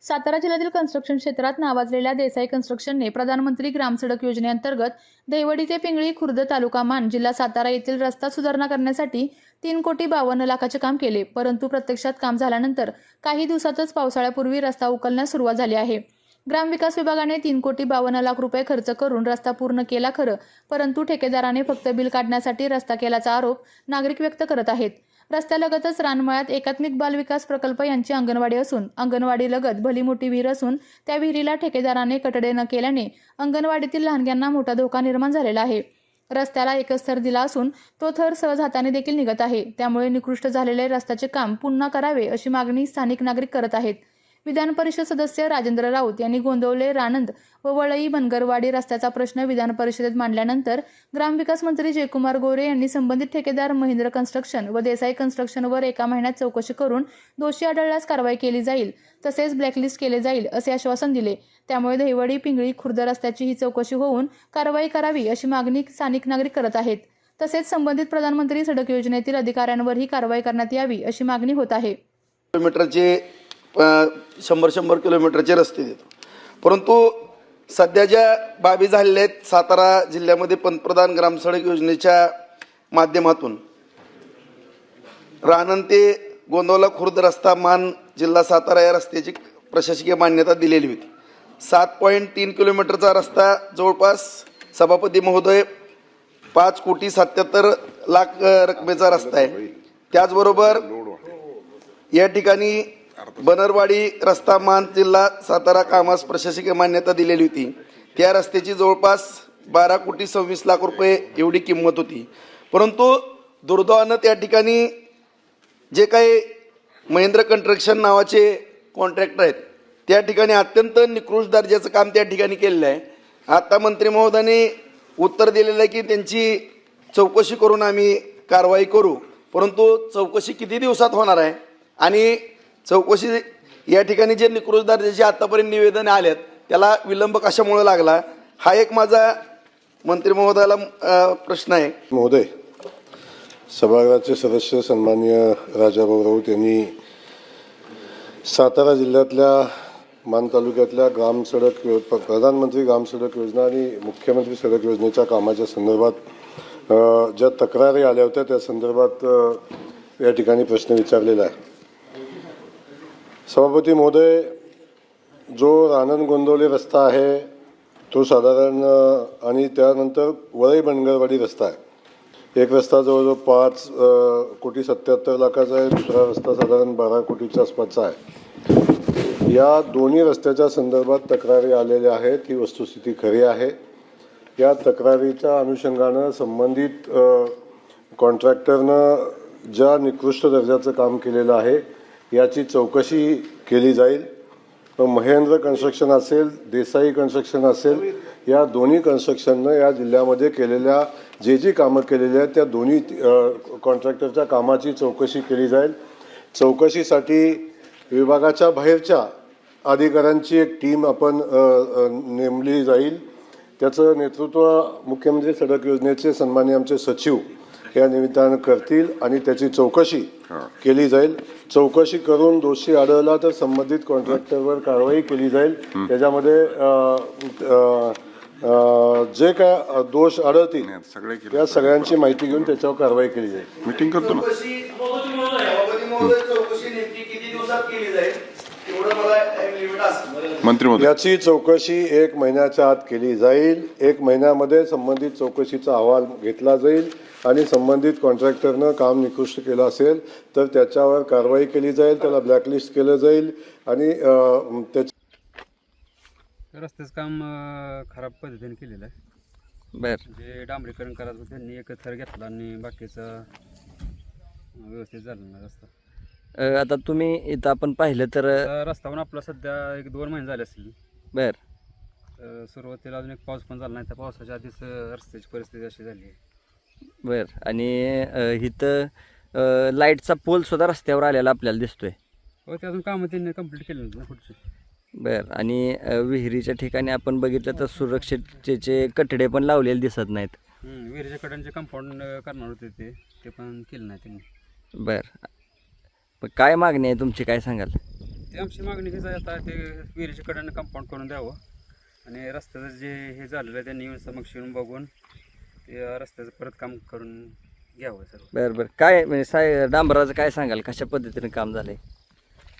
सातारा जिल्ह्यातील कन्स्ट्रक्शन क्षेत्रात नावाजलेल्या देसाई कन्स्ट्रक्शनने प्रधानमंत्री ग्रामसडक योजनेअंतर्गत दहिवडी ते पिंगळी खुर्द तालुका मान जिल्हा सातारा येथील रस्ता सुधारणा करण्यासाठी 3,52,00,000चे काम केले, परंतु प्रत्यक्षात काम झाल्यानंतर काही दिवसातच पावसाळ्यापूर्वी रस्ता उकलण्यास सुरुवात झाली आहे. ग्रामविकास विभागाने 3,52,00,000 रुपये खर्च करून रस्ता पूर्ण केला खरं, परंतु ठेकेदाराने फक्त बिल काढण्यासाठी रस्ता केल्याचा आरोप नागरिक व्यक्त करत आहेत. रस्त्यालगतच रानमळ्यात एकात्मिक बाल विकास प्रकल्प यांची अंगणवाडी असून अंगणवाडीलगत भली मोठी विहीर असून त्या विहिरीला ठेकेदाराने कटडे न केल्याने अंगणवाडीतील लहानग्यांना मोठा धोका निर्माण झालेला आहे. रस्त्याला एकच थर दिला असून तो थर सहज हाताने देखील निघत आहे. त्यामुळे निकृष्ट झालेले रस्त्याचे काम पुन्हा करावे अशी मागणी स्थानिक नागरिक करत आहेत. विधान परिषद सदस्य राजेंद्र राऊत यांनी गोंदवले रानंद व वळई बनगरवाडी रस्त्याचा प्रश्न विधान परिषदेत मांडल्यानंतर ग्रामविकास मंत्री जयकुमार गोरे यांनी संबंधित ठेकेदार महेंद्र कन्स्ट्रक्शन व देसाई कन्स्ट्रक्शनवर एका महिन्यात चौकशी करून दोषी आढळल्यास कारवाई केली जाईल, तसेच ब्लॅकलिस्ट केले जाईल असे आश्वासन दिले. त्यामुळे दहिवडी पिंगळी खुर्द रस्त्याची ही चौकशी होऊन कारवाई करावी अशी मागणी स्थानिक नागरिक करत आहेत. तसेच संबंधित प्रधानमंत्री सडक योजनेतील अधिकाऱ्यांवरही कारवाई करण्यात यावी अशी मागणी होत आहे. किलोमीटरचे 100 किलोमीटरचे रस्ते देतो, परंतु सध्या ज्या बाबी झालेल्या आहेत सातारा जिल्ह्यामध्ये पंतप्रधान ग्रामसडक योजनेच्या माध्यमातून राणंद ते गोंदवला खुर्द रस्ता मान जिल्हा सातारा या रस्त्याची प्रशासकीय मान्यता दिलेली होती. 7.3 किलोमीटरचा रस्ता जवळपास सभापती महोदय 5,77,00,000 रकमेचा रस्ता आहे. त्याचबरोबर या ठिकाणी बनरवाडी रस्ता मान जिल्हा सातारा कामास प्रशासकीय मान्यता दिलेली होती. त्या रस्त्याची जवळपास 12,26,00,000 रुपये एवढी किंमत होती. परंतु दुर्दैवानं त्या ठिकाणी जे काही महेंद्र कन्स्ट्रक्शन नावाचे कॉन्ट्रॅक्टर आहेत त्या ठिकाणी अत्यंत निकृष्ट दर्जाचं काम त्या ठिकाणी केलेलं आहे. आता मंत्री महोदयाने उत्तर दिलेलं आहे की त्यांची चौकशी करून आम्ही कारवाई करू, परंतु चौकशी किती दिवसात होणार आहे आणि चौकशी या ठिकाणी जे निकृष्ट दर्जाचे आतापर्यंत निवेदन आलेत त्याला विलंब कशामुळे लागला, हा एक माझा मंत्री महोदयाला प्रश्न आहे. महोदय, सभागृहाचे सदस्य सन्माननीय राजाभाऊ राऊत यांनी सातारा जिल्ह्यातल्या मान तालुक्यातल्या प्रधानमंत्री ग्रामसडक योजना आणि मुख्यमंत्री सडक योजनेच्या कामाच्या संदर्भात ज्या तक्रारी आल्या होत्या त्या संदर्भात या ठिकाणी प्रश्न विचारलेला आहे. सभापती महोदय, जो राणंद गोंदवले रस्ता आहे तो साधारण आणि त्यानंतर वळई बनगरवाडी रस्ता आहे. एक रस्ता जवळजवळ 5,77,00,000 आहे, दुसरा रस्ता साधारण 12 कोटीच्या आसपासचा आहे. या दोन्ही रस्त्याच्या संदर्भात तक्रारी आलेल्या आहेत, ही वस्तुस्थिती खरी आहे. या तक्रारीच्या अनुषंगानं संबंधित कॉन्ट्रॅक्टरनं ज्या निकृष्ट दर्जाचं काम केलेलं आहे याची चौकशी केली जाईल. महेंद्र कन्स्ट्रक्शन असेल, देसाई कन्स्ट्रक्शन असेल, या दोन्ही कन्स्ट्रक्शननं या जिल्ह्यामध्ये केलेल्या जी कामं केलेली आहेत त्या दोन्ही कॉन्ट्रॅक्टरच्या कामाची चौकशी केली जाईल. चौकशीसाठी विभागाच्या बाहेरच्या अधिकाऱ्यांची एक टीम आपण नेमली जाईल. त्याचं नेतृत्व मुख्यमंत्री सडक योजनेचे सन्माननीय आमचे सचिव या निमित्तानं करतील आणि त्याची चौकशी केली जाईल. चौकशी करून दोषी आढळला तर संबंधित कॉन्ट्रॅक्टरवर कारवाई केली जाईल. त्याच्यामध्ये जे काय दोष आढळतील त्या सगळ्यांची माहिती घेऊन त्याच्यावर कारवाई केली जाईल. मीटिंग करतो ना. मंत्री महोदय, याची चौकशी 1 महिन्याच्या आत केली जाईल. 1 महिन्यामध्ये संबंधित चौकशीचा अहवाल घेतला जाईल आणि संबंधित कॉन्ट्रॅक्टरनं काम निकृष्ट केलं असेल तर त्याच्यावर कारवाई केली जाईल, त्याला ब्लॅकलिस्ट केलं जाईल आणि रस्त्याचं काम खराब पद्धतीने केलेलं आहे. म्हणजे डांबरीकरण करायचं त्यांनी एक थर घेतला आणि बाकीचं व्यवस्थित झालं ना रस्ता. आता तुम्ही इथं आपण पाहिलं तर रस्त्यावर आपला सध्या 1-2 महिने झाले असतील. सुरुवातीला अजून एक पाऊस पण झाला नाही, त्या पावसाच्या आधीच रस्त्याची परिस्थिती अशी झाली आहे. आणि इथं लाईटचा पोल सुद्धा रस्त्यावर आलेला आपल्याला दिसतोय. हो, ते अजून कामं त्यांनी कंप्लीट केली ना पुढची. आणि विहिरीच्या ठिकाणी आपण बघितलं तर सुरक्षेचे कठडे पण लावलेले दिसत नाहीत. विहिरीच्या कडांचे कंपाऊंड करणार होते ते पण केलं नाही त्यांनी. काय मागणी आहे तुमची, काय सांगाल? ते आमची मागणी हीच आहे आता, ते विहिरीच्या कडेनं कंपाऊंड करून द्यावं आणि रस्त्याचं जे हे झालेलं आहे त्यांनी येऊन समक्ष येऊन बघून ते रस्त्याचं परत काम करून घ्यावं सर्व. बरं बरं, काय म्हणजे डांबराचं काय सांगाल, कशा पद्धतीने काम झालंय?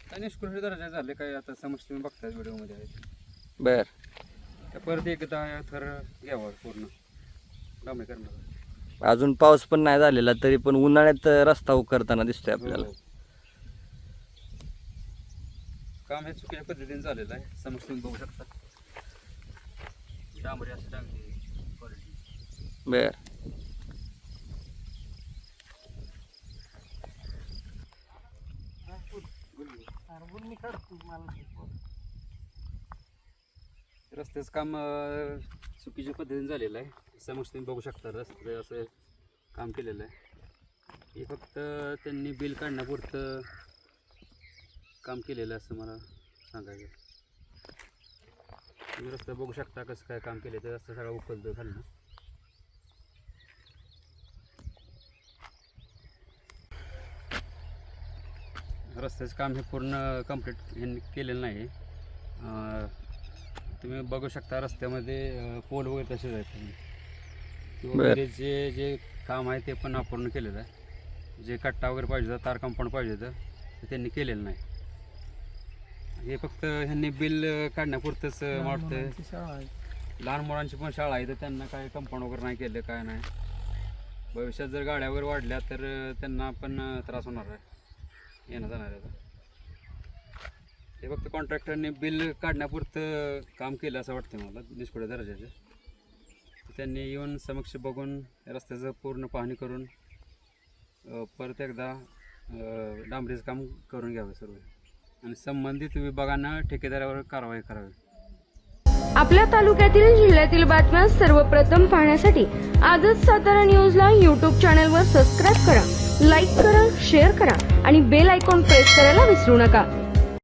काय निष्कृष्ट दर्जा झाले काय आता समक्ष तुम्ही बघताय व्हिडिओमध्ये आहे. बरं, त्या परत एकदा थर घ्यावा पूर्ण डांबरीकरणाचा. अजून पाऊस पण नाही झालेला तरी पण उन्हाळ्यात रस्ता उकरताना दिसतोय आपल्याला. हो. काम हे चुकीच्या पद्धतीने झालेलं आहे, समक्ष तुम्ही बघू शकता. डांबरी असं चांगली क्वालिटी. बरं, रस्त्याचं काम चुकीच्या पद्धतीने झालेलं आहे, समक्ष तुम्ही बघू शकता. रस्ते असं काम केलेलं आहे, हे फक्त त्यांनी बिल काढण्यापुरतं काम केलेलं आहे असं मला सांगायचं. तुम्ही रस्ता बघू शकता कसं काय काम केलं, ते रस्ता सगळा उपलब्ध झाला. रस्त्याचं काम हे पूर्ण कंप्लीट ह्यांनी केलेलं नाही. तुम्ही बघू शकता रस्त्यामध्ये पोल वगैरे तसेच आहेत किंवा बरं. विहिरीचे जे काम आहे ते पण अपूर्ण केलेलं आहे. जे कट्टा वगैरे पाहिजे होता, तार कंपाऊंड पाहिजे होतं ते त्यांनी केलेलं नाही. हे फक्त ह्यांनी बिल काढण्यापुरतंच मला वाटतं. लहान मुलांची पण शाळा आहे तर त्यांना काय कंपाऊंड वगैरे नाही केलं, काय नाही. भविष्यात जर गाड्या वगैरे वाढल्या तर त्यांना पण त्रास होणार आहे येणं जाणाऱ्याचा. हे फक्त कॉन्ट्रॅक्टरने बिल काढण्यापुरतं काम केलं असं वाटतं मला, निष्कुळ दर्जाचं. त्यांनी येऊन समक्ष बघून रस्त्याचं पूर्ण पाहणी करून परत एकदा डांबरीचं काम करून घ्यावं सर्व आणि संबंधित विभागांना ठेकेदारावर कारवाई करावी. आपल्या तालुक्यातील जिल्ह्यातील बातम्या सर्वप्रथम पाहण्यासाठी आजच सातारा न्यूजला यूट्यूब चॅनलवर सबस्क्राईब करा, लाईक करा, शेअर करा आणि बेल आयकॉन प्रेस करायला विसरू नका.